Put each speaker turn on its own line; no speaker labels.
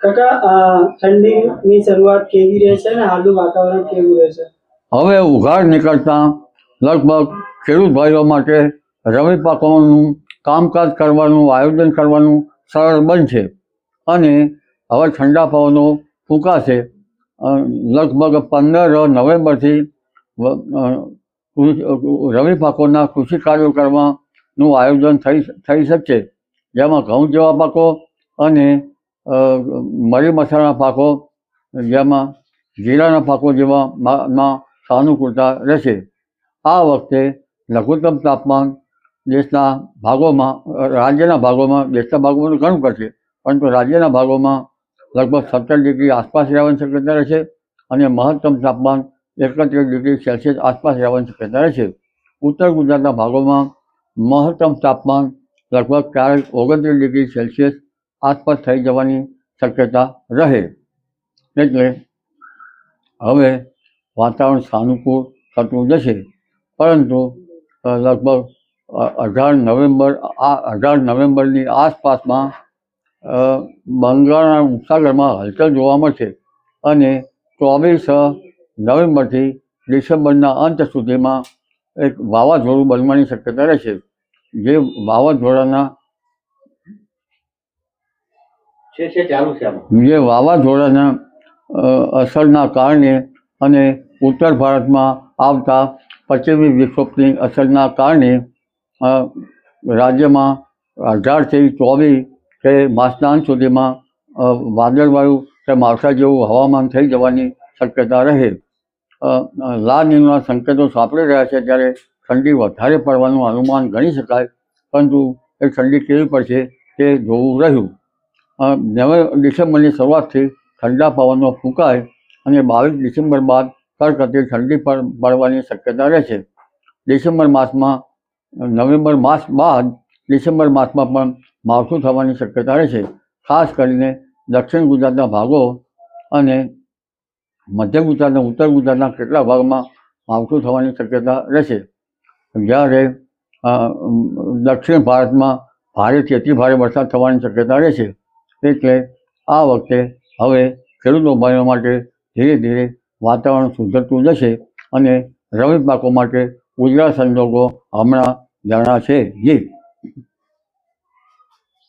કાકા ઠંડીની શરૂઆત કેવી રહેશે અને હાલનું વાતાવરણ કેવું રહેશે?
હવે ઉઘાડ નીકળતા લગભગ ખેડૂત ભાઈઓ માટે રવિ પાકોનું કામકાજ કરવાનું, આયોજન કરવાનું સરળ બનશે અને હવે ઠંડા પવનો ફૂંકાશે. લગભગ 15 નવેમ્બરથી રવિ પાકોના કૃષિ કાર્યો કરવાનું આયોજન થઈ શકશે, જેમાં ઘઉં જેવા પાકો અને મરી મસાલાના પાકો, જેમાં જીરાના પાકો જેવામાં સાનુકૂળતા રહેશે. આ વખતે લઘુત્તમ તાપમાન રાજ્યના ભાગોમાં ઘણું ઘટશે, પરંતુ રાજ્યના ભાગોમાં લગભગ 17 ડિગ્રી આસપાસ રહેવાની શક્યતા રહેશે અને મહત્તમ તાપમાન 31 ડિગ્રી સેલ્સિયસ આસપાસ રહેવાની શક્યતા રહેશે. ઉત્તર ગુજરાતના ભાગોમાં મહત્તમ તાપમાન લગભગ 29 ડિગ્રી સેલ્સિયસ આસપાસ થઈ જવાની શક્યતા રહે. એટલે હવે વાતાવરણ સાનુકૂળ થતું જશે, પરંતુ લગભગ 18 નવેમ્બરની આસપાસમાં બંગાળના ઉપસાગરમાં હલચલ જોવા મળશે અને 24 નવેમ્બરથી ડિસેમ્બરના અંત સુધીમાં એક વાવાઝોડું બનવાની શક્યતા રહેશે. જે વાવાઝોડાના અસરના કારણે અને ઉત્તર ભારતમાં આવતા પશ્ચિમી વિક્ષોભની અસરના કારણે રાજ્યમાં 18થી 24 માસના અંત સુધીમાં વાદળવાયુ કે માવઠા જેવું હવામાન થઈ જવાની શક્યતા રહે. લા નીનોના સંકેતો સાંપડી રહ્યા છે, ત્યારે ઠંડી વધારે પડવાનું અનુમાન ગણી શકાય, પરંતુ એ ઠંડી કેવી પડશે તે જોવું રહ્યું. ડિસેમ્બરની શરૂઆતથી ઠંડા પવનો ફૂંકાય અને 22 ડિસેમ્બર બાદ કડકડતી ઠંડી પડવાની શક્યતા રહેશે. નવેમ્બર માસ બાદ ડિસેમ્બર માસમાં પણ માવઠું થવાની શક્યતા રહેશે. ખાસ કરીને દક્ષિણ ગુજરાતના ભાગો અને મધ્ય ગુજરાતના ઉત્તર ગુજરાતના કેટલાક ભાગમાં માવઠું થવાની શક્યતા રહેશે, જ્યારે દક્ષિણ ભારતમાં ભારેથી અતિ ભારે વરસાદ થવાની શક્યતા રહેશે. એટલે આ વખતે હવે ખેડૂતો ભાઈઓ માટે ધીરે ધીરે વાતાવરણ સુધરતું જશે અને રવિ પાકો માટે ઉજળા સંજોગો હમણાં જણાશે. જી.